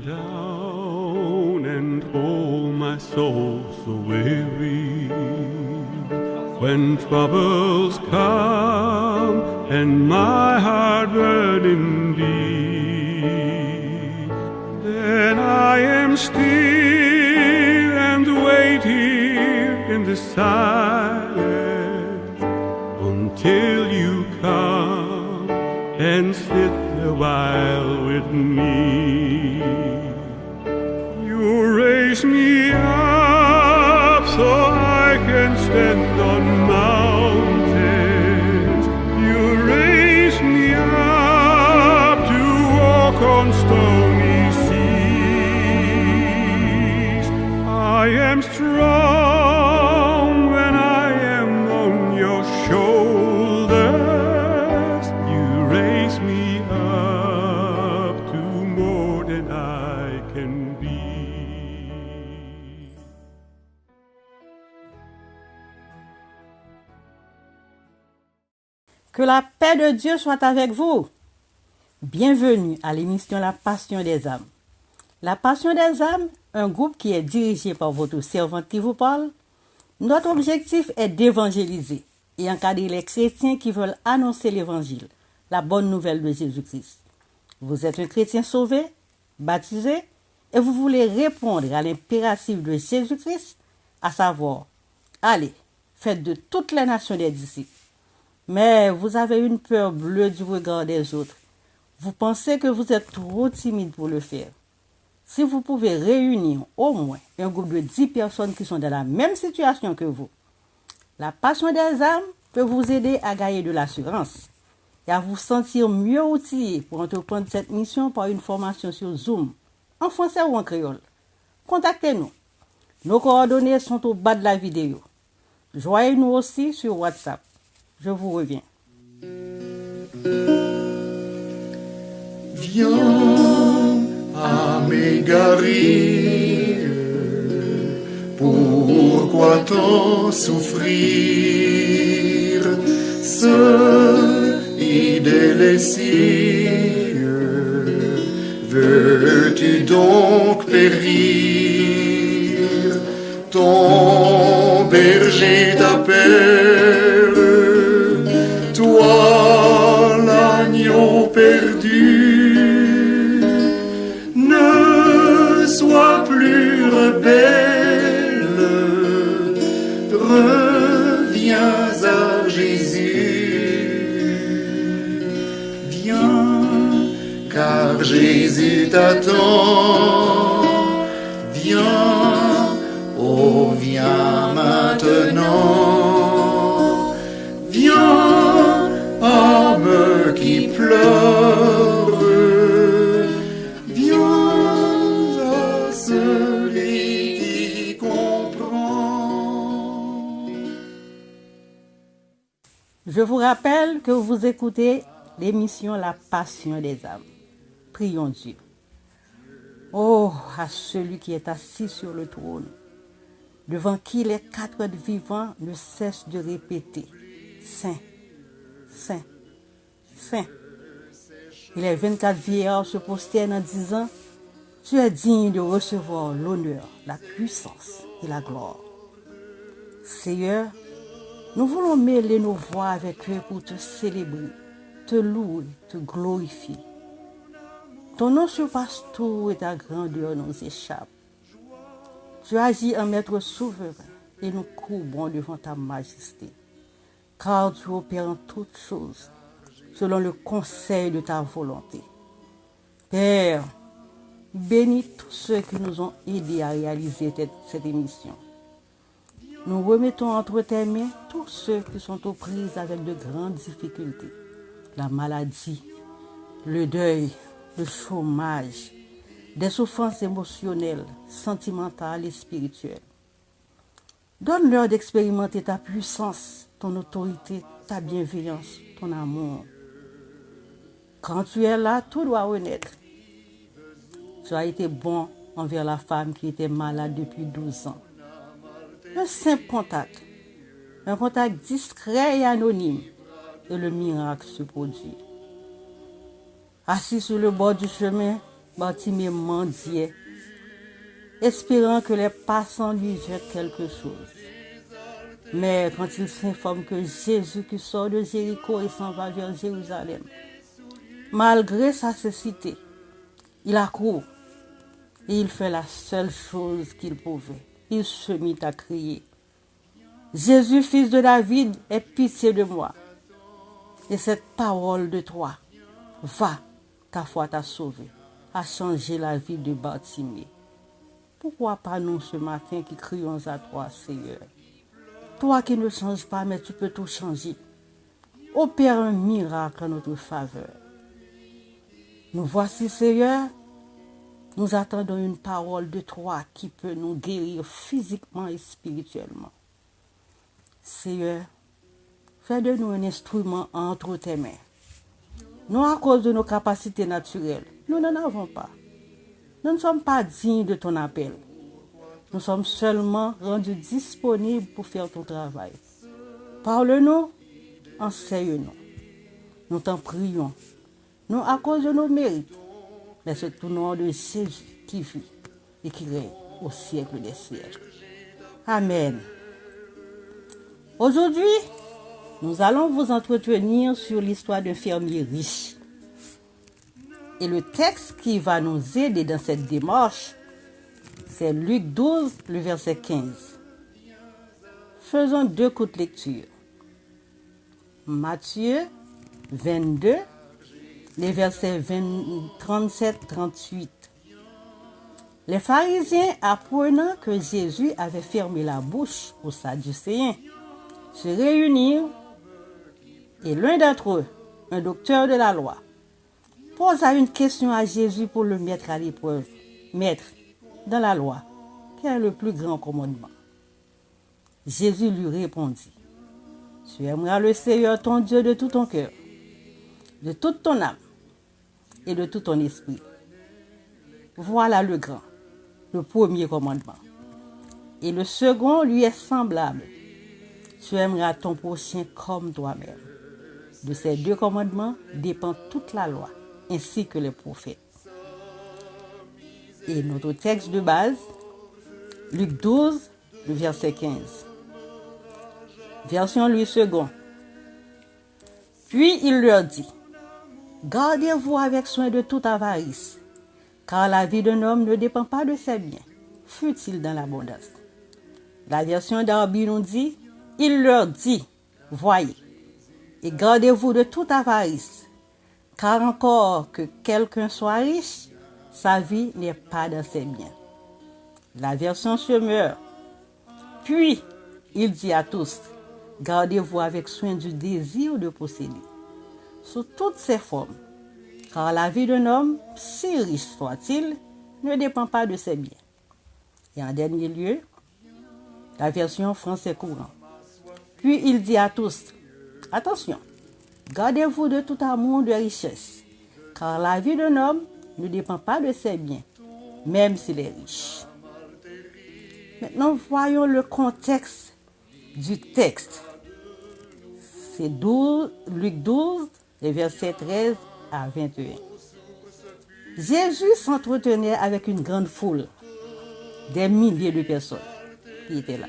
down and oh my soul so weary. When troubles come and my heart burning deep, then I am still and wait here in the silence until you come and sit a while with me. You raise me up so I can stand on mountains. You raise me up to walk on stony seas. I am strong when I am on your shoulders. You raise me up to more than I can be. Que la paix de Dieu soit avec vous. Bienvenue à l'émission La Passion des âmes. La Passion des âmes, un groupe qui est dirigé par votre servante qui vous parle. Notre objectif est d'évangéliser et encadrer les chrétiens qui veulent annoncer l'évangile, la bonne nouvelle de Jésus-Christ. Vous êtes un chrétien sauvé, baptisé, et vous voulez répondre à l'impératif de Jésus-Christ, à savoir, allez, faites de toutes les nations des disciples. Mais vous avez une peur bleue du regard des autres. Vous pensez que vous êtes trop timide pour le faire. Si vous pouvez réunir au moins un groupe de 10 personnes qui sont dans la même situation que vous, la passion des âmes peut vous aider à gagner de l'assurance et à vous sentir mieux outillé pour entreprendre cette mission par une formation sur Zoom, en français ou en créole. Contactez-nous. Nos coordonnées sont au bas de la vidéo. Joignez-nous aussi sur WhatsApp. Je vous reviens. Viens à m'égarer, pourquoi tant souffrir, seul et délaissé, veux-tu donc périr, ton berger t'appelle, toi l'agneau perdu, ne sois plus rebelle, reviens à Jésus, viens, car Jésus t'attend, viens, oh viens maintenant, viens, âme qui pleure, viens à celui qui comprend. Je vous rappelle que vous écoutez l'émission La Passion des âmes. Prions Dieu. Oh, à celui qui est assis sur le trône, devant qui les quatre êtres vivants ne cessent de répéter « Saint, Saint, Saint ». Et les 24 vieillards se prosternent en disant « Tu es digne de recevoir l'honneur, la puissance et la gloire. » Seigneur, nous voulons mêler nos voix avec eux pour te célébrer, te louer, te glorifier. Ton nom surpasse tout et ta grandeur nous échappe. Tu agis en maître souverain et nous courbons devant ta majesté, car tu opères en toutes choses selon le conseil de ta volonté. Père, bénis tous ceux qui nous ont aidés à réaliser cette émission. Nous remettons entre tes mains tous ceux qui sont aux prises avec de grandes difficultés, la maladie, le deuil, le chômage, des souffrances émotionnelles, sentimentales et spirituelles. Donne-leur d'expérimenter ta puissance, ton autorité, ta bienveillance, ton amour. Quand tu es là, tout doit renaître. Tu as été bon envers la femme qui était malade depuis 12 ans. Un simple contact, un contact discret et anonyme, et le miracle se produit. Assis sur le bord du chemin, Bartimée mendiait, espérant que les passants lui jettent quelque chose. Mais quand il s'informe que Jésus qui sort de Jéricho et s'en va vers Jérusalem, malgré sa cécité, il accourt et il fait la seule chose qu'il pouvait. Il se mit à crier, « Jésus, fils de David, aie pitié de moi. » Et cette parole de toi, « Va, ta foi t'a sauvé », a changé la vie de Bartimée. Pourquoi pas nous ce matin qui crions à toi, Seigneur? Toi qui ne changes pas, mais tu peux tout changer. Opère un miracle en notre faveur. Nous voici, Seigneur. Nous attendons une parole de toi qui peut nous guérir physiquement et spirituellement. Seigneur, fais de nous un instrument entre tes mains. Non à cause de nos capacités naturelles, nous n'en avons pas. Nous ne sommes pas dignes de ton appel. Nous sommes seulement rendus disponibles pour faire ton travail. Parle-nous, enseigne-nous. Nous t'en prions, non à cause de nos mérites, mais c'est au nom de Jésus qui vit et qui règne au siècle des siècles. Amen. Aujourd'hui, nous allons vous entretenir sur l'histoire d'un fermier riche. Et le texte qui va nous aider dans cette démarche, c'est Luc 12, le verset 15. Faisons deux courtes lectures. Matthieu 22, les versets 37-38. Les pharisiens, apprenant que Jésus avait fermé la bouche aux Sadducéens, se réunirent et l'un d'entre eux, un docteur de la loi, posa une question à Jésus pour le mettre à l'épreuve. Maître, dans la loi, quel est le plus grand commandement? Jésus lui répondit, tu aimeras le Seigneur ton Dieu de tout ton cœur, de toute ton âme et de tout ton esprit. Voilà le grand, le premier commandement. Et le second lui est semblable. Tu aimeras ton prochain comme toi-même. De ces deux commandements dépend toute la loi, ainsi que les prophètes. Et notre texte de base, Luc 12, le verset 15. Version Louis II. Puis il leur dit, gardez-vous avec soin de toute avarice, car la vie d'un homme ne dépend pas de ses biens, fût-il dans l'abondance. La version d'Arby nous dit, il leur dit, voyez, et gardez-vous de toute avarice, car encore que quelqu'un soit riche, sa vie n'est pas dans ses biens. La version Semeur. Puis, il dit à tous, gardez-vous avec soin du désir de posséder, sous toutes ses formes, car la vie d'un homme, si riche soit-il, ne dépend pas de ses biens. Et en dernier lieu, la version français courant. Puis il dit à tous, attention, gardez-vous de tout amour de richesse, car la vie d'un homme ne dépend pas de ses biens, même s'il est riche. Maintenant, voyons le contexte du texte. C'est Luc 12, les versets 13 à 21. Jésus s'entretenait avec une grande foule, des milliers de personnes qui étaient là,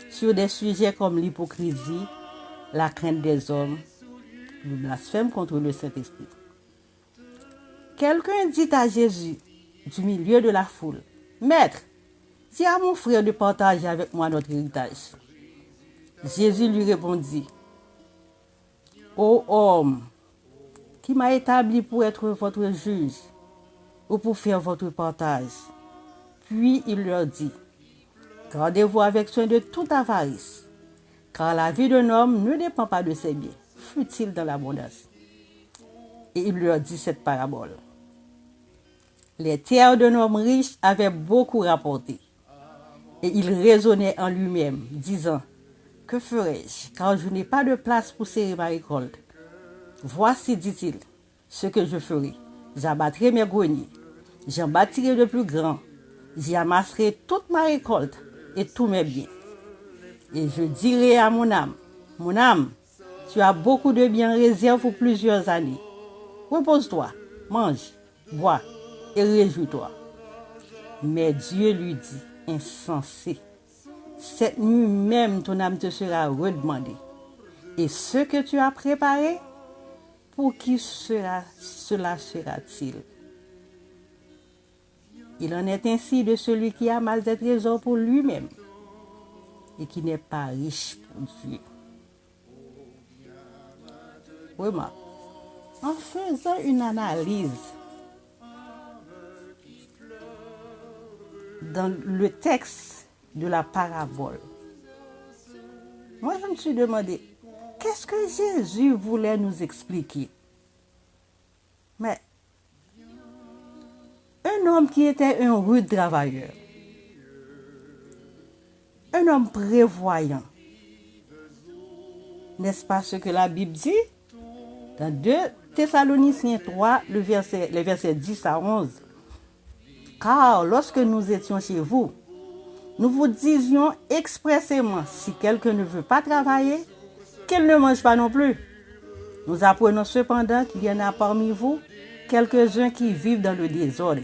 sur des sujets comme l'hypocrisie, la crainte des hommes, le blasphème contre le Saint-Esprit. Quelqu'un dit à Jésus, du milieu de la foule, « Maître, dis à mon frère de partager avec moi notre héritage. » Jésus lui répondit, « Ô homme, qui m'a établi pour être votre juge ou pour faire votre partage. » Puis il leur dit, « Gardez-vous avec soin de toute avarice, car la vie d'un homme ne dépend pas de ses biens, fût-il dans l'abondance. » Et il leur dit cette parabole. Les terres d'un homme riche avaient beaucoup rapporté. Et il raisonnait en lui-même, disant, « Que ferai-je, car je n'ai pas de place pour serrer ma récolte? Voici, dit-il, ce que je ferai. J'abattrai mes greniers, j'en bâtirai de plus grands, j'y amasserai toute ma récolte et tous mes biens. Et je dirai à mon âme, tu as beaucoup de biens en réserve pour plusieurs années. Repose-toi, mange, bois, et réjouis-toi. Mais Dieu lui dit, insensé, cette nuit même ton âme te sera redemandée. Et ce que tu as préparé, pour qui cela sera-t-il? Il en est ainsi de celui qui a mal des trésors pour lui-même et qui n'est pas riche pour Dieu. Remarque, en faisant une analyse dans le texte de la parabole, moi je me suis demandé, qu'est-ce que Jésus voulait nous expliquer? Mais un homme qui était un rude travailleur, un homme prévoyant, n'est-ce pas ce que la Bible dit? Dans 2 Thessaloniciens 3, les versets 10 à 11. Car lorsque nous étions chez vous, nous vous disions expressément, si quelqu'un ne veut pas travailler, qu'il ne mange pas non plus. Nous apprenons cependant qu'il y en a parmi vous quelques-uns qui vivent dans le désordre,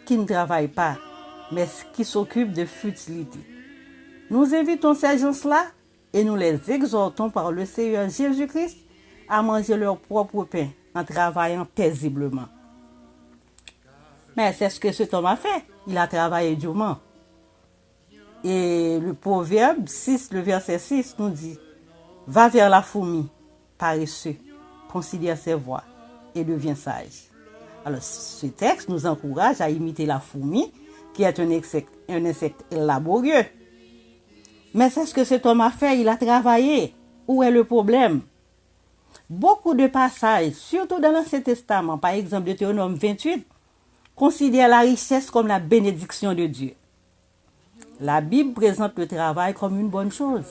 qui ne travaillent pas, mais qui s'occupent de futilité. Nous invitons ces gens-là et nous les exhortons par le Seigneur Jésus-Christ à manger leur propre pain en travaillant paisiblement. Mais c'est ce que cet homme a fait. Il a travaillé durement. Et le Proverbe 6, le verset 6 nous dit, va vers la fourmi, paresseux, considère ses voies et deviens sage. Alors ce texte nous encourage à imiter la fourmi, qui est un insecte laborieux. Mais c'est ce que cet homme a fait, il a travaillé. Où est le problème? Beaucoup de passages, surtout dans l'Ancien Testament, par exemple Deutéronome 28, considèrent la richesse comme la bénédiction de Dieu. La Bible présente le travail comme une bonne chose.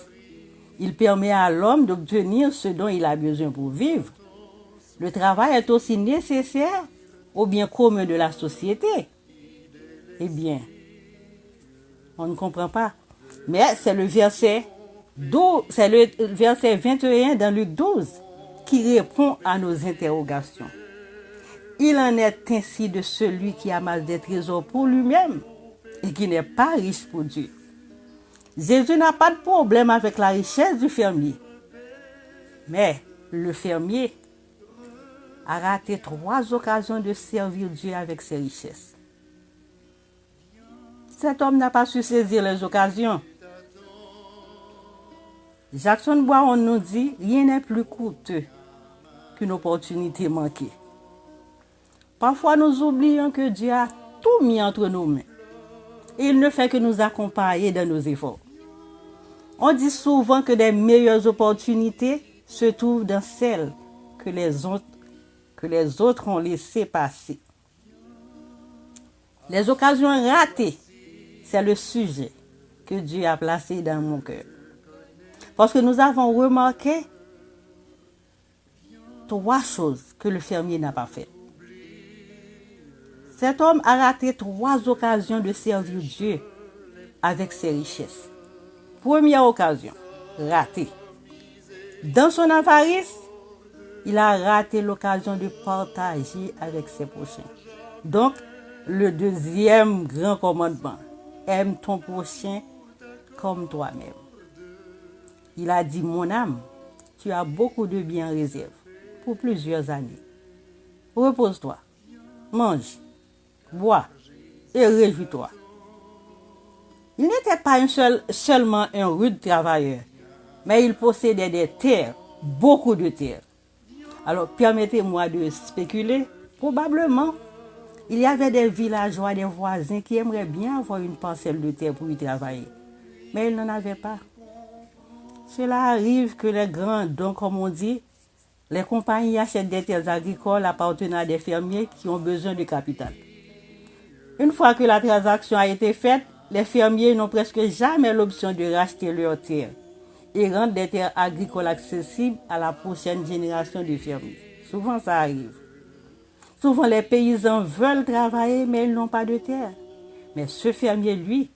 Il permet à l'homme d'obtenir ce dont il a besoin pour vivre. Le travail est aussi nécessaire au bien commun de la société. Eh bien, on ne comprend pas. Mais c'est le verset 21 dans Luc 12 qui répond à nos interrogations. Il en est ainsi de celui qui a mal des trésors pour lui-même et qui n'est pas riche pour Dieu. Jésus n'a pas de problème avec la richesse du fermier. Mais le fermier a raté 3 occasions de servir Dieu avec ses richesses. Cet homme n'a pas su saisir les occasions. Jackson Boiron nous dit, rien n'est plus coûteux qu'une opportunité manquée. Parfois, nous oublions que Dieu a tout mis entre nos mains. Et il ne fait que nous accompagner dans nos efforts. On dit souvent que les meilleures opportunités se trouvent dans celles que les autres ont laissées passer. Les occasions ratées, c'est le sujet que Dieu a placé dans mon cœur. Parce que nous avons remarqué 3 choses que le fermier n'a pas faites. Cet homme a raté 3 occasions de servir Dieu avec ses richesses. Première occasion, raté. Dans son avarice, il a raté l'occasion de partager avec ses prochains. Donc, le deuxième grand commandement, aime ton prochain comme toi-même. Il a dit, mon âme, tu as beaucoup de biens en réserve pour plusieurs années. Repose-toi, mange, bois et réjouis-toi. Il n'était pas seulement un rude travailleur, mais il possédait des terres, beaucoup de terres. Alors, permettez-moi de spéculer. Probablement, il y avait des villageois, des voisins qui aimeraient bien avoir une parcelle de terre pour y travailler. Mais ils n'en avaient pas. Cela arrive que les grands dons, comme on dit, les compagnies achètent des terres agricoles appartenant à des fermiers qui ont besoin de capital. Une fois que la transaction a été faite, les fermiers n'ont presque jamais l'option de racheter leurs terres et rendre des terres agricoles accessibles à la prochaine génération de fermiers. Souvent, ça arrive. Souvent, les paysans veulent travailler, mais ils n'ont pas de terre. Mais ce fermier, lui,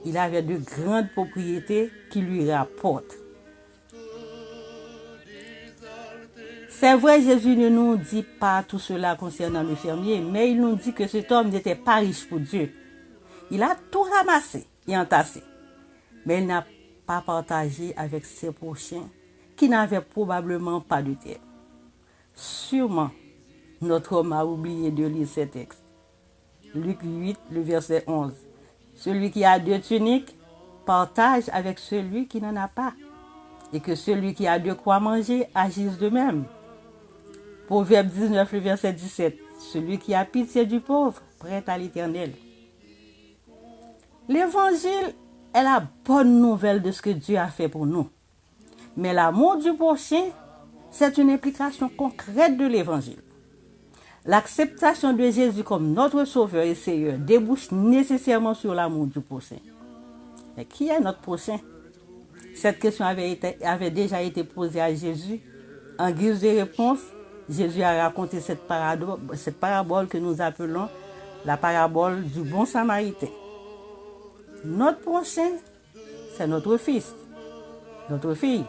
il avait de grandes propriétés qui lui rapportent. C'est vrai, Jésus ne nous dit pas tout cela concernant le fermier, mais il nous dit que cet homme n'était pas riche pour Dieu. Il a tout ramassé et entassé, mais il n'a pas partagé avec ses prochains qui n'avaient probablement pas de terre. Sûrement, notre homme a oublié de lire ces textes. Luc 8, le verset 11. Celui qui a 2 tuniques partage avec celui qui n'en a pas, et que celui qui a de quoi manger agisse de même. Proverbe 19, le verset 17. Celui qui a pitié du pauvre prête à l'Éternel. L'évangile est la bonne nouvelle de ce que Dieu a fait pour nous. Mais l'amour du prochain, c'est une implication concrète de l'évangile. L'acceptation de Jésus comme notre sauveur et Seigneur débouche nécessairement sur l'amour du prochain. Mais qui est notre prochain? Cette question avait déjà été posée à Jésus. En guise de réponse, Jésus a raconté cette parabole que nous appelons la parabole du bon samaritain. Notre prochain, c'est notre fils, notre fille,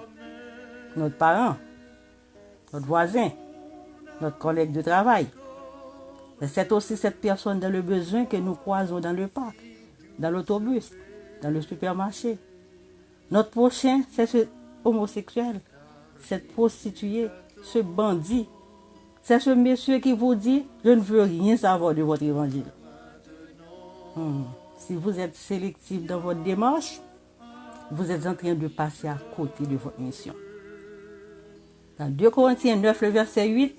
notre parent, notre voisin, notre collègue de travail. Mais c'est aussi cette personne dans le besoin que nous croisons dans le parc, dans l'autobus, dans le supermarché. Notre prochain, c'est ce homosexuel, cette prostituée, ce bandit. C'est ce monsieur qui vous dit « Je ne veux rien savoir de votre évangile ». Si vous êtes sélectif dans votre démarche, vous êtes en train de passer à côté de votre mission. Dans 2 Corinthiens 9, le verset 8,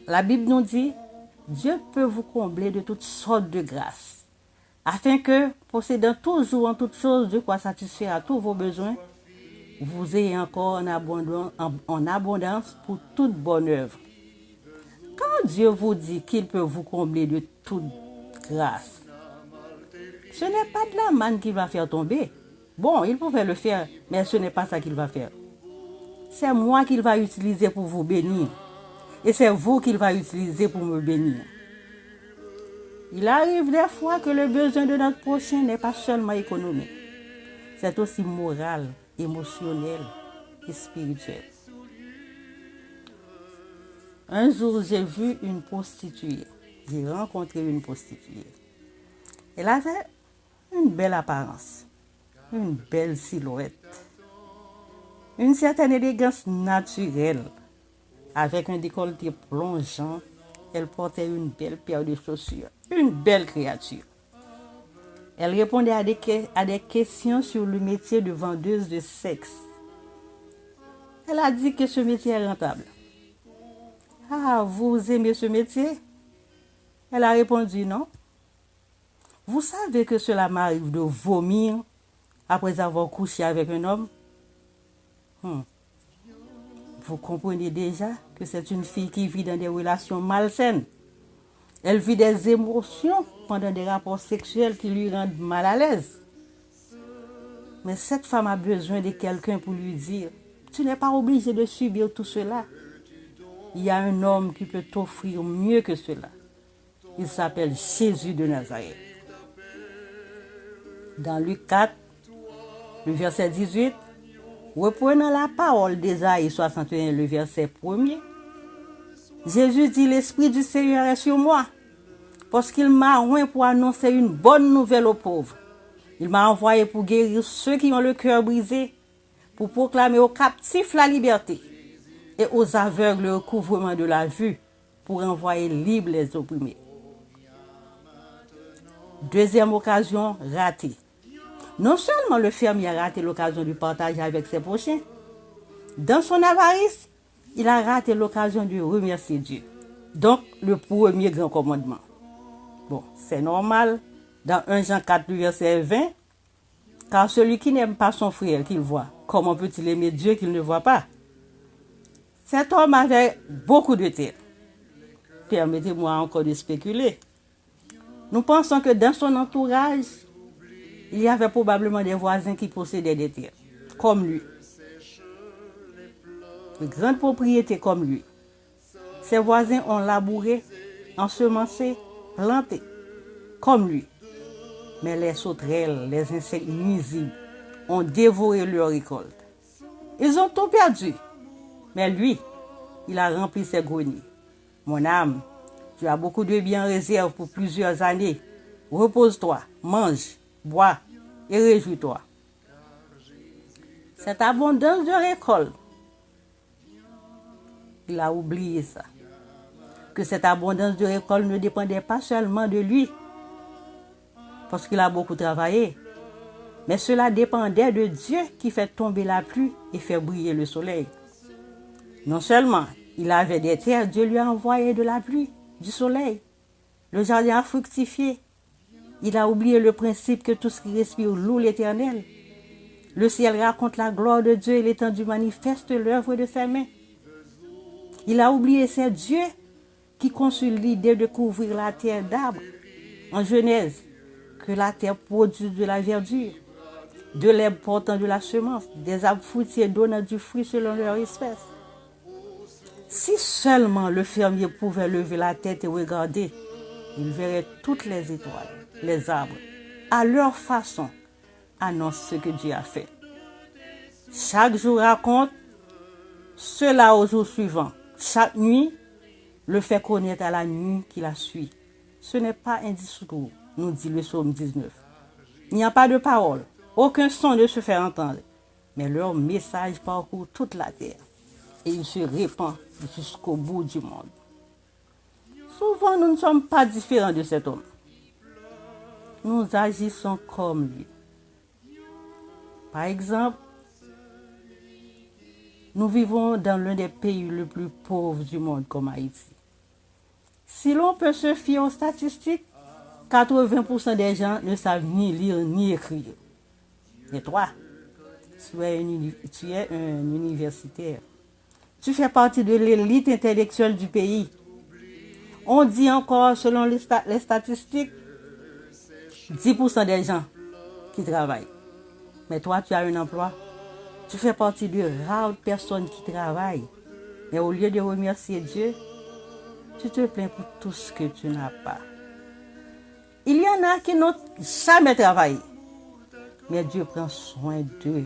la Bible nous dit « Dieu peut vous combler de toutes sortes de grâces, afin que, possédant toujours en toutes choses de quoi satisfaire à tous vos besoins, vous ayez encore en abondance pour toute bonne œuvre. » Quand Dieu vous dit qu'il peut vous combler de toute grâce, ce n'est pas de la manne qu'il va faire tomber. Bon, il pouvait le faire, mais ce n'est pas ça qu'il va faire. C'est moi qu'il va utiliser pour vous bénir. Et c'est vous qu'il va utiliser pour me bénir. Il arrive des fois que le besoin de notre prochain n'est pas seulement économique. C'est aussi moral, émotionnel et spirituel. Un jour, j'ai vu une prostituée. J'ai rencontré une prostituée. Elle avait une belle apparence, une belle silhouette, une certaine élégance naturelle. Avec un décolleté plongeant, elle portait une belle paire de chaussures, une belle créature. Elle répondait à des questions sur le métier de vendeuse de sexe. Elle a dit que ce métier est rentable. « Ah, vous aimez ce métier ?» Elle a répondu « Non. » Vous savez que cela m'arrive de vomir après avoir couché avec un homme? Vous comprenez déjà que c'est une fille qui vit dans des relations malsaines. Elle vit des émotions pendant des rapports sexuels qui lui rendent mal à l'aise. Mais cette femme a besoin de quelqu'un pour lui dire « Tu n'es pas obligé de subir tout cela. Il y a un homme qui peut t'offrir mieux que cela. Il s'appelle Jésus de Nazareth. » Dans Luc 4, le verset 18, reprenant la parole d'Ésaïe 61, le verset 1er, Jésus dit « L'Esprit du Seigneur est sur moi, parce qu'il m'a oint pour annoncer une bonne nouvelle aux pauvres. Il m'a envoyé pour guérir ceux qui ont le cœur brisé, pour proclamer aux captifs la liberté et aux aveugles le recouvrement de la vue, pour envoyer libres les opprimés. » Deuxième occasion ratée. Non seulement le fermier a raté l'occasion du partage avec ses prochains, dans son avarice, il a raté l'occasion de remercier Dieu. Donc, le premier grand commandement. Bon, c'est normal. Dans 1 Jean 4, verset 20, car celui qui n'aime pas son frère qu'il voit, comment peut-il aimer Dieu qu'il ne voit pas? Cet homme avait beaucoup de terre. Permettez-moi encore de spéculer. Nous pensons que dans son entourage, il y avait probablement des voisins qui possédaient des terres, comme lui. De grandes propriétés comme lui. Ses voisins ont labouré, ensemencé, planté, comme lui. Mais les sauterelles, les insectes nuisibles ont dévoré leur récolte. Ils ont tout perdu. Mais lui, il a rempli ses greniers. Mon âme, tu as beaucoup de biens en réserve pour plusieurs années. Repose-toi, mange, bois et réjouis-toi. Cette abondance de récolte, il a oublié ça. Que cette abondance de récolte ne dépendait pas seulement de lui, parce qu'il a beaucoup travaillé, mais cela dépendait de Dieu qui fait tomber la pluie et fait briller le soleil. Non seulement il avait des terres, Dieu lui a envoyé de la pluie, du soleil. Le jardin a fructifié. Il a oublié le principe que tout ce qui respire loue l'Éternel. Le ciel raconte la gloire de Dieu et l'étendue manifeste l'œuvre de ses mains. Il a oublié c'est Dieu qui conçut l'idée de couvrir la terre d'arbres. En Genèse, que la terre produise de la verdure, de l'herbe portant de la semence, des arbres fruitiers donnant du fruit selon leur espèce. Si seulement le fermier pouvait lever la tête et regarder, il verrait toutes les étoiles, les arbres, à leur façon, annoncent ce que Dieu a fait. Chaque jour raconte cela au jour suivant. Chaque nuit le fait connaître à la nuit qui la suit. Ce n'est pas un discours, nous dit le psaume 19. Il n'y a pas de parole, aucun son ne se fait entendre, mais leur message parcourt toute la terre et il se répand jusqu'au bout du monde. Souvent, nous ne sommes pas différents de cet homme. Nous agissons comme lui. Par exemple, nous vivons dans l'un des pays les plus pauvres du monde, comme Haïti. Si l'on peut se fier aux statistiques, 80% des gens ne savent ni lire ni écrire. Et toi, tu es un universitaire. Tu fais partie de l'élite intellectuelle du pays. On dit encore, selon les statistiques, 10% des gens qui travaillent. Mais toi, tu as un emploi. Tu fais partie de rares personnes qui travaillent. Mais au lieu de remercier Dieu, tu te plains pour tout ce que tu n'as pas. Il y en a qui n'ont jamais travaillé. Mais Dieu prend soin d'eux.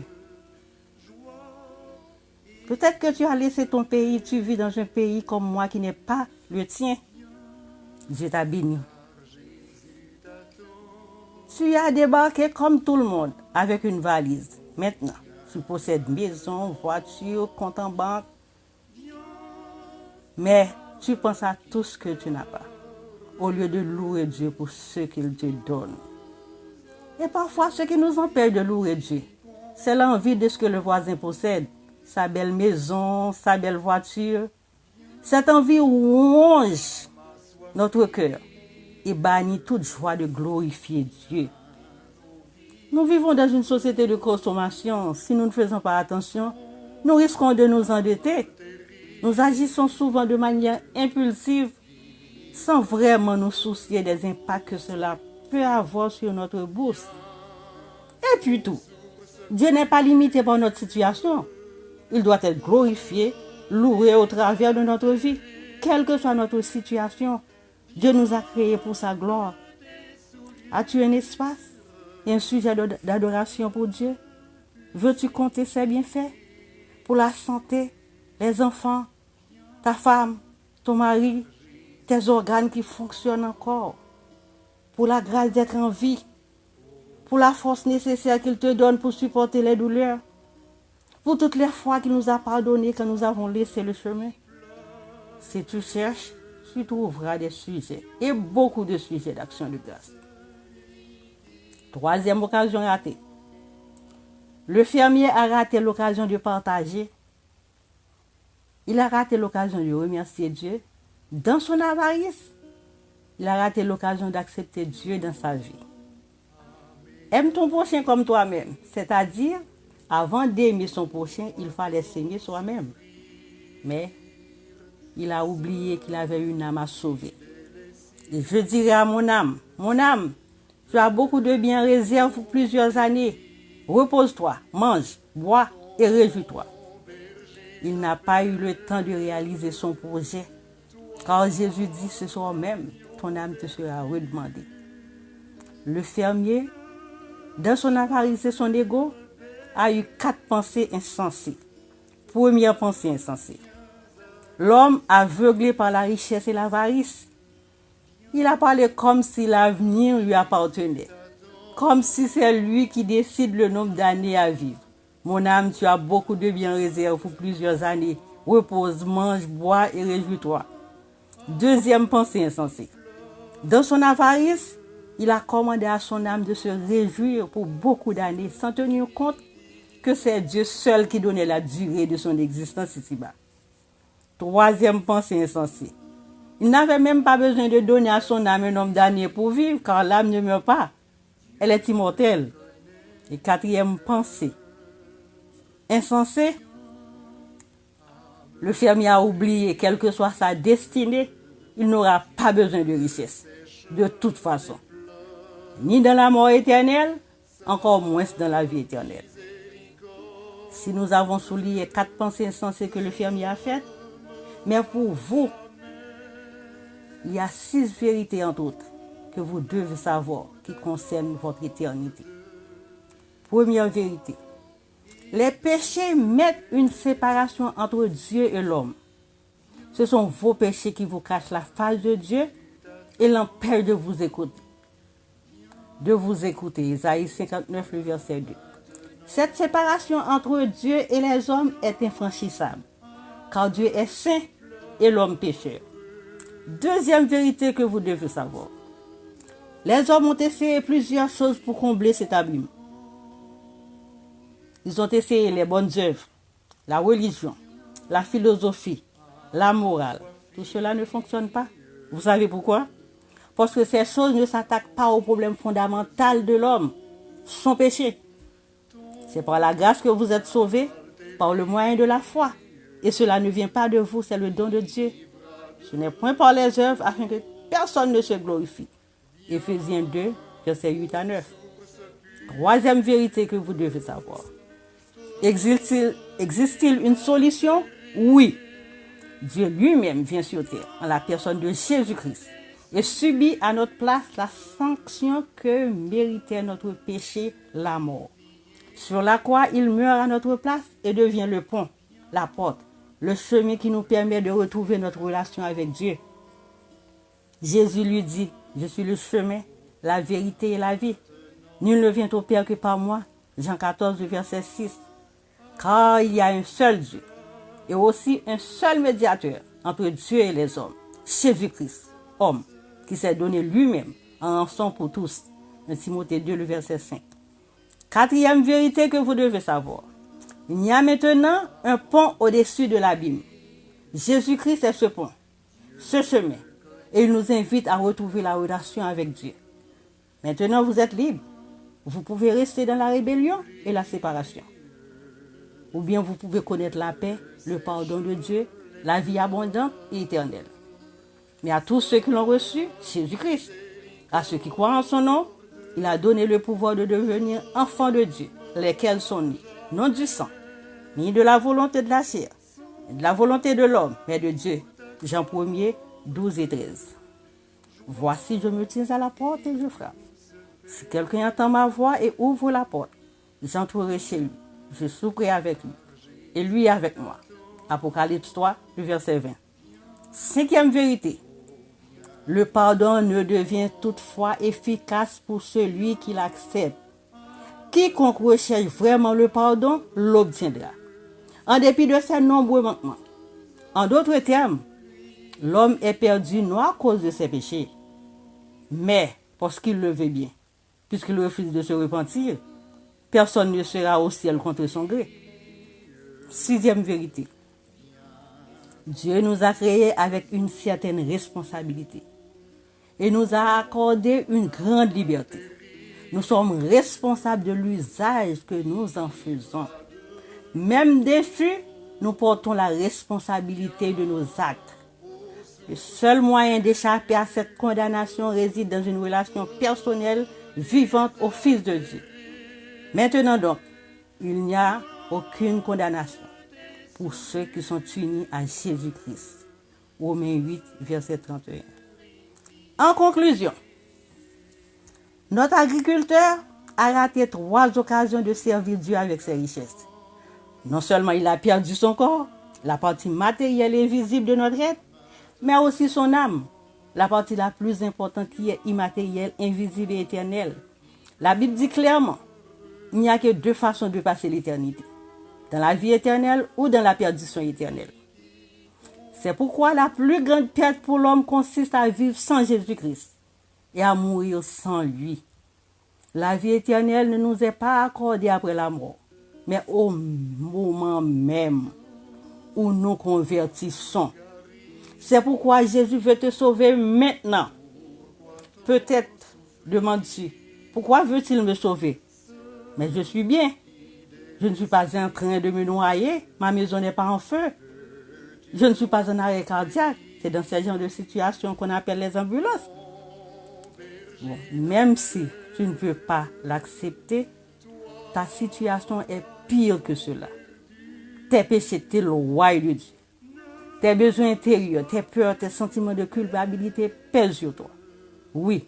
Peut-être que tu as laissé ton pays, tu vis dans un pays comme moi qui n'est pas le tien. Dieu t'a béni. Tu as débarqué comme tout le monde avec une valise. Maintenant, tu possèdes maison, voiture, compte en banque. Mais tu penses à tout ce que tu n'as pas, au lieu de louer Dieu pour ce qu'il te donne. Et parfois, ce qui nous empêche de louer Dieu, c'est l'envie de ce que le voisin possède. Sa belle maison, sa belle voiture. Cette envie ronge notre cœur et bannit toute joie de glorifier Dieu. Nous vivons dans une société de consommation. Si nous ne faisons pas attention, nous risquons de nous endetter. Nous agissons souvent de manière impulsive sans vraiment nous soucier des impacts que cela peut avoir sur notre bourse. Et puis tout, Dieu n'est pas limité par notre situation. Il doit être glorifié, loué au travers de notre vie. Quelle que soit notre situation, Dieu nous a créés pour sa gloire. As-tu un espace et un sujet d'adoration pour Dieu? Veux-tu compter ses bienfaits pour la santé, les enfants, ta femme, ton mari, tes organes qui fonctionnent encore, pour la grâce d'être en vie, pour la force nécessaire qu'il te donne pour supporter les douleurs, pour toutes les fois qu'il nous a pardonné quand nous avons laissé le chemin? Si tu cherches, tu trouveras des sujets et beaucoup de sujets d'action de grâce. Troisième occasion ratée. Le fermier a raté l'occasion de partager. Il a raté l'occasion de remercier Dieu dans son avarice. Il a raté l'occasion d'accepter Dieu dans sa vie. Aime ton prochain comme toi-même, c'est-à-dire, avant d'aimer son prochain, il fallait s'aimer soi-même. Mais il a oublié qu'il avait une âme à sauver. Et je dirais à mon âme, tu as beaucoup de biens en réserve pour plusieurs années. Repose-toi, mange, bois et réjouis-toi. Il n'a pas eu le temps de réaliser son projet, car Jésus dit ce soir même, ton âme te sera redemandée. Le fermier, dans son avarice et son ego, a eu 4 pensées insensées. Première pensée insensée. L'homme aveuglé par la richesse et l'avarice, il a parlé comme si l'avenir lui appartenait, comme si c'est lui qui décide le nombre d'années à vivre. Mon âme, tu as beaucoup de biens réservés pour plusieurs années. Repose, mange, bois et réjouis-toi. Deuxième pensée insensée. Dans son avarice, il a commandé à son âme de se réjouir pour beaucoup d'années, sans tenir compte que c'est Dieu seul qui donnait la durée de son existence ici-bas. Troisième pensée insensée. Il n'avait même pas besoin de donner à son âme un nombre d'années pour vivre, car l'âme ne meurt pas. Elle est immortelle. Et quatrième pensée insensée. Le fermier a oublié, quelle que soit sa destinée, il n'aura pas besoin de richesse, de toute façon. Ni dans la mort éternelle, encore moins dans la vie éternelle. Si nous avons souligné 4 pensées insensées que le fermier a faites, mais pour vous, il y a 6 vérités entre autres que vous devez savoir qui concernent votre éternité. Première vérité. Les péchés mettent une séparation entre Dieu et l'homme. Ce sont vos péchés qui vous cachent la face de Dieu et l'empêchent de vous écouter. Isaïe 59, le verset 2. Cette séparation entre Dieu et les hommes est infranchissable, car Dieu est saint et l'homme pécheur. Deuxième vérité que vous devez savoir. Les hommes ont essayé plusieurs choses pour combler cet abîme. Ils ont essayé les bonnes œuvres, la religion, la philosophie, la morale. Tout cela ne fonctionne pas. Vous savez pourquoi? Parce que ces choses ne s'attaquent pas au problème fondamental de l'homme, son péché. C'est par la grâce que vous êtes sauvés, par le moyen de la foi. Et cela ne vient pas de vous, c'est le don de Dieu. Ce n'est point par les œuvres afin que personne ne se glorifie. Éphésiens 2, versets 8 à 9. Troisième vérité que vous devez savoir. Existe-t-il une solution? Oui. Dieu lui-même vient sur terre en la personne de Jésus-Christ et subit à notre place la sanction que méritait notre péché, la mort. Sur la croix, il meurt à notre place et devient le pont, la porte, le chemin qui nous permet de retrouver notre relation avec Dieu. Jésus lui dit, je suis le chemin, la vérité et la vie. Nul ne vient au Père que par moi. Jean 14, verset 6. Car il y a un seul Dieu et aussi un seul médiateur entre Dieu et les hommes, Jésus-Christ, homme, qui s'est donné lui-même en rançon pour tous. 1 Timothée 2, le verset 5. Quatrième vérité que vous devez savoir. Il y a maintenant un pont au-dessus de l'abîme. Jésus-Christ est ce pont, ce chemin, et il nous invite à retrouver la relation avec Dieu. Maintenant, vous êtes libre. Vous pouvez rester dans la rébellion et la séparation. Ou bien vous pouvez connaître la paix, le pardon de Dieu, la vie abondante et éternelle. Mais à tous ceux qui l'ont reçu, Jésus-Christ, à ceux qui croient en son nom, il a donné le pouvoir de devenir enfants de Dieu, lesquels sont nés, non du sang, ni de la volonté de la chair, ni de la volonté de l'homme, mais de Dieu. Jean 1er, 12 et 13. Voici, je me tiens à la porte et je frappe. Si quelqu'un entend ma voix et ouvre la porte, j'entrerai chez lui. Je souperai avec lui et lui avec moi. Apocalypse 3, le verset 20. Cinquième vérité. Le pardon ne devient toutefois efficace pour celui qui l'accepte. Quiconque recherche vraiment le pardon l'obtiendra, en dépit de ses nombreux manquements. En d'autres termes, l'homme est perdu non à cause de ses péchés, mais parce qu'il le veut bien. Puisqu'il refuse de se repentir, personne ne sera au ciel contre son gré. Sixième vérité. Dieu nous a créés avec une certaine responsabilité et nous a accordé une grande liberté. Nous sommes responsables de l'usage que nous en faisons. Même déçus, nous portons la responsabilité de nos actes. Le seul moyen d'échapper à cette condamnation réside dans une relation personnelle vivante au Fils de Dieu. Maintenant donc, il n'y a aucune condamnation pour ceux qui sont unis à Jésus-Christ. Romains 8, verset 31. En conclusion, notre agriculteur a raté 3 occasions de servir Dieu avec ses richesses. Non seulement il a perdu son corps, la partie matérielle et visible de notre être, mais aussi son âme, la partie la plus importante qui est immatérielle, invisible et éternelle. La Bible dit clairement, il n'y a que deux façons de passer l'éternité, dans la vie éternelle ou dans la perdition éternelle. C'est pourquoi la plus grande perte pour l'homme consiste à vivre sans Jésus-Christ et à mourir sans lui. La vie éternelle ne nous est pas accordée après la mort, mais au moment même où nous convertissons. C'est pourquoi Jésus veut te sauver maintenant. Peut-être, demandes-tu, pourquoi veut-il me sauver? Mais je suis bien. Je ne suis pas en train de me noyer. Ma maison n'est pas en feu. Je ne suis pas en arrêt cardiaque. C'est dans ce genre de situation qu'on appelle les ambulances. Bon, même si tu ne veux pas l'accepter, ta situation est pire que cela. Tes péchés t'éloignent de Dieu. Tes besoins intérieurs, tes peurs, tes sentiments de culpabilité pèsent sur toi. Oui,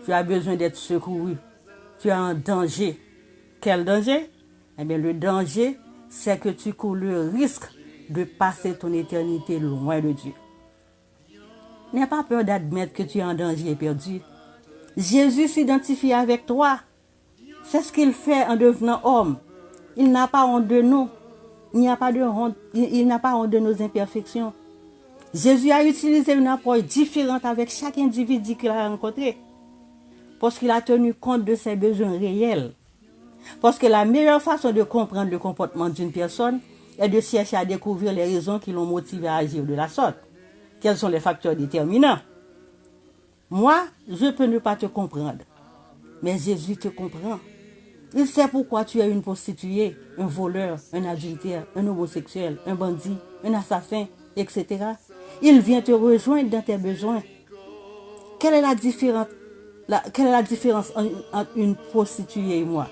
tu as besoin d'être secouru. Tu es en danger. Quel danger? Eh bien, le danger, c'est que tu cours le risque de passer ton éternité loin de Dieu. N'aie pas peur d'admettre que tu es en danger et perdu. Jésus s'identifie avec toi. C'est ce qu'il fait en devenant homme. Il n'a pas honte de nous. Il n'a pas honte de nos imperfections. Jésus a utilisé une approche différente avec chaque individu qu'il a rencontré. Parce qu'il a tenu compte de ses besoins réels. Parce que la meilleure façon de comprendre le comportement d'une personne est de chercher à découvrir les raisons qui l'ont motivé à agir de la sorte. Quels sont les facteurs déterminants? Moi, je peux ne pas te comprendre. Mais Jésus te comprend. Il sait pourquoi tu es une prostituée, un voleur, un adultère, un homosexuel, un bandit, un assassin, etc. Il vient te rejoindre dans tes besoins. Quelle est la différence entre une prostituée et moi?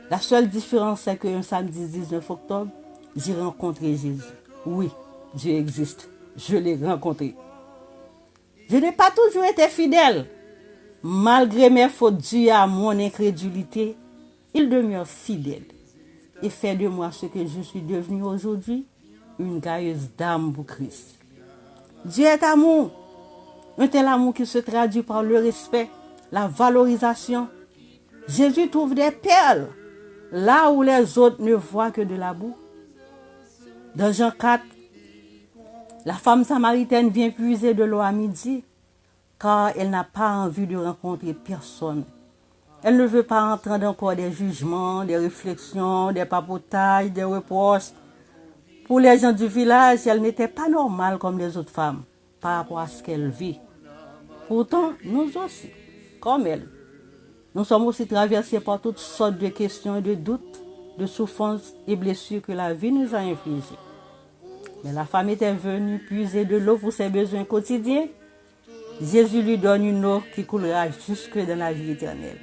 La seule différence, c'est qu'un samedi 19 octobre, j'ai rencontré Jésus. Oui, Dieu existe. Je l'ai rencontré. Je n'ai pas toujours été fidèle. Malgré mes fautes dues à mon incrédulité, il demeure fidèle et fait de moi ce que je suis devenue aujourd'hui, une gailleuse d'âme pour Christ. Dieu est amour. Un tel amour qui se traduit par le respect, la valorisation. Jésus trouve des perles là où les autres ne voient que de la boue. Dans Jean 4, la femme samaritaine vient puiser de l'eau à midi car elle n'a pas envie de rencontrer personne. Elle ne veut pas entendre encore des jugements, des réflexions, des papotages, des reproches. Pour les gens du village, elle n'était pas normale comme les autres femmes par rapport à ce qu'elle vit. Pourtant, nous aussi, comme elle, nous sommes aussi traversés par toutes sortes de questions et de doutes, de souffrances et blessures que la vie nous a infligées. Mais la femme était venue puiser de l'eau pour ses besoins quotidiens. Jésus lui donne une eau qui coulera jusque dans la vie éternelle.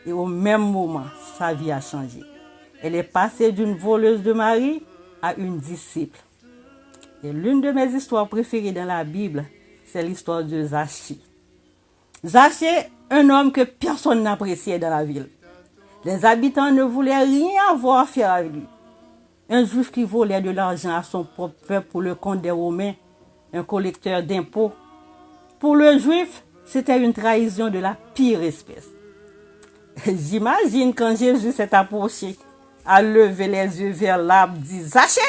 Et au même moment, sa vie a changé. Elle est passée d'une voleuse de Marie à une disciple. Et l'une de mes histoires préférées dans la Bible, c'est l'histoire de Zachée. Zachée, un homme que personne n'appréciait dans la ville. Les habitants ne voulaient rien avoir à faire avec lui. Un juif qui volait de l'argent à son propre peuple pour le compte des Romains, un collecteur d'impôts. Pour le juif, c'était une trahison de la pire espèce. J'imagine quand Jésus s'est approché, a levé les yeux vers l'arbre, dit « Zachée !»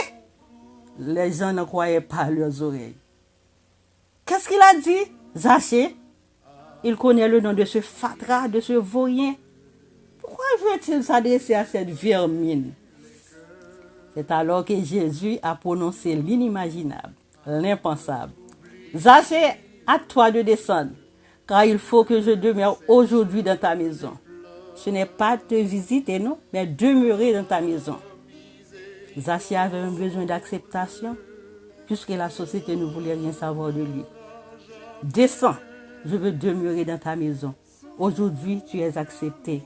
Les gens ne croyaient pas leurs oreilles. Qu'est-ce qu'il a dit? Zachée? Il connaît le nom de ce fatras, de ce vaurien. Pourquoi veut-il s'adresser à cette vermine? C'est alors que Jésus a prononcé l'inimaginable, l'impensable. Zachée, à toi de descendre, car il faut que je demeure aujourd'hui dans ta maison. Ce n'est pas te visiter, non, mais demeurer dans ta maison. Zachée avait un besoin d'acceptation, puisque la société ne voulait rien savoir de lui. Descends, je veux demeurer dans ta maison. Aujourd'hui, tu es accepté.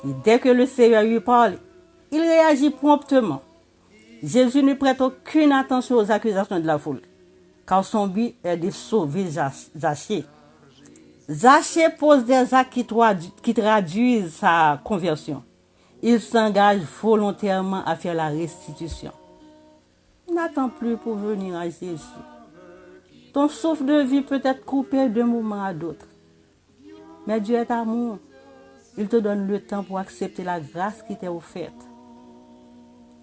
Et dès que le Seigneur lui parle, il réagit promptement. Jésus ne prête aucune attention aux accusations de la foule, car son but est de sauver Zachée. Zachée pose des actes qui traduisent sa conversion. Il s'engage volontairement à faire la restitution. N'attends plus pour venir à Jésus. Ton souffle de vie peut être coupé d'un moment à l'autre. Mais Dieu est amour. Il te donne le temps pour accepter la grâce qui t'est offerte.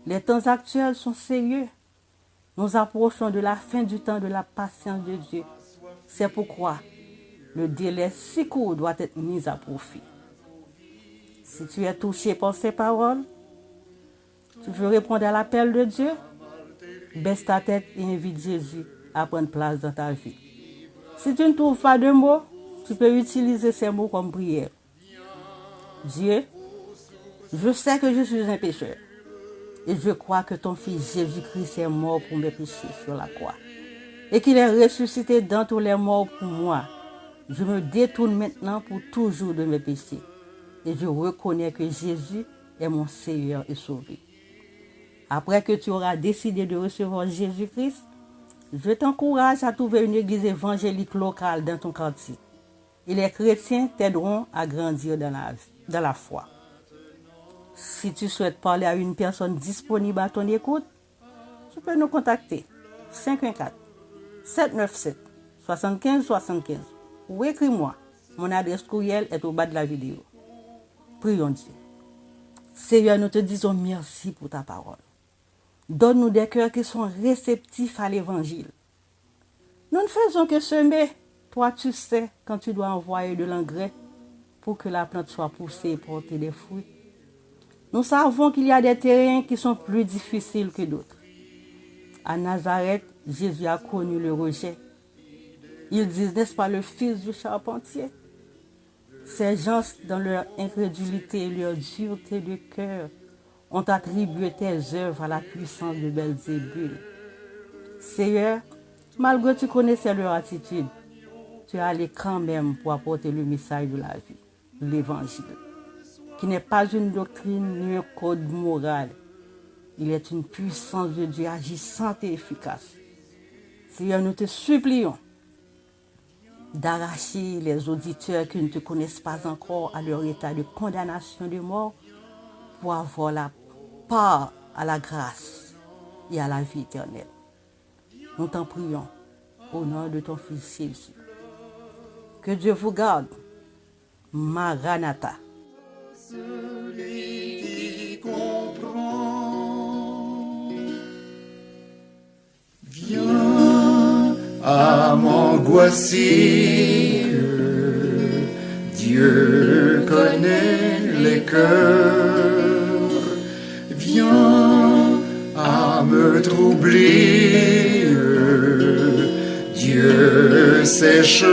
Les temps actuels sont sérieux. Nous approchons de la fin du temps de la patience de Dieu. C'est pourquoi le délai si court doit être mis à profit. Si tu es touché par ces paroles, tu veux répondre à l'appel de Dieu, baisse ta tête et invite Jésus à prendre place dans ta vie. Si tu ne trouves pas de mots, tu peux utiliser ces mots comme prière. Dieu, je sais que je suis un pécheur et je crois que ton fils Jésus-Christ est mort pour mes péchés sur la croix et qu'il est ressuscité d'entre les morts pour moi. Je me détourne maintenant pour toujours de mes péchés et je reconnais que Jésus est mon Seigneur et Sauveur. Après que tu auras décidé de recevoir Jésus-Christ, je t'encourage à trouver une église évangélique locale dans ton quartier. Et les chrétiens t'aideront à grandir dans la foi. Si tu souhaites parler à une personne disponible à ton écoute, tu peux nous contacter 514-797-7575 ou écris-moi. Mon adresse courriel est au bas de la vidéo. Prions Dieu. Seigneur, nous te disons merci pour ta parole. Donne-nous des cœurs qui sont réceptifs à l'évangile. Nous ne faisons que semer. Toi, tu sais quand tu dois envoyer de l'engrais pour que la plante soit poussée et porter des fruits. Nous savons qu'il y a des terrains qui sont plus difficiles que d'autres. À Nazareth, Jésus a connu le rejet. Ils disent, n'est-ce pas le fils du charpentier? Ces gens, dans leur incrédulité et leur dureté de cœur, ont attribué tes œuvres à la puissance de Belzébul. Seigneur, malgré que tu connaissais leur attitude, tu es allé quand même pour apporter le message de la vie, l'évangile, qui n'est pas une doctrine ni un code moral. Il est une puissance de Dieu agissante et efficace. Seigneur, nous te supplions d'arracher les auditeurs qui ne te connaissent pas encore à leur état de condamnation de mort pour avoir la part à la grâce et à la vie éternelle. Nous t'en prions au nom de ton Fils Jésus. Que Dieu vous garde. Maranatha. Celui qui comprend, viens à m'angoisser. Dieu connaît les cœurs. Viens à me troubler. Dieu sèche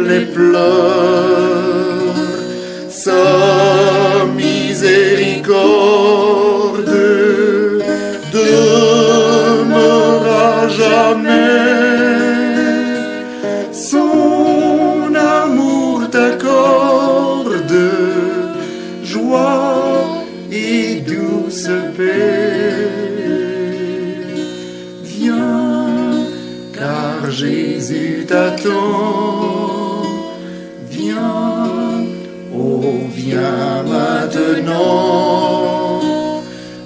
les pleurs. Sa miséricorde demeurera jamais. Son amour t'accorde joie et douce paix. Viens, car Jésus t'attend. Viens, oh viens maintenant.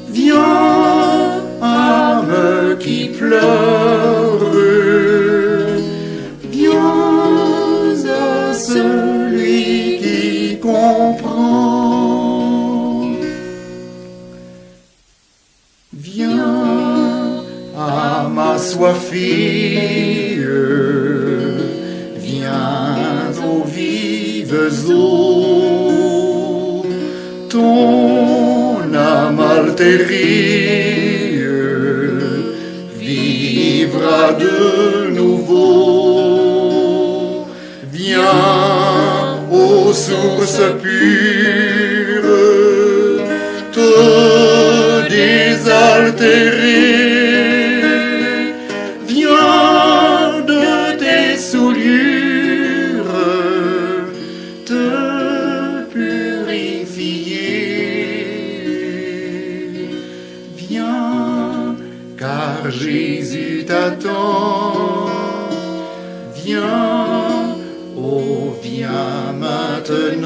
Viens, âme qui pleure. Viens à celui qui comprend. Viens à ma soifée. Viens aux vives eaux. Ton âme altérée vivra de nouveau. Viens aux sources pures te désaltérer. Viens de tes souillures te purifier. Viens, car Jésus t'attend. Viens, oh viens maintenant.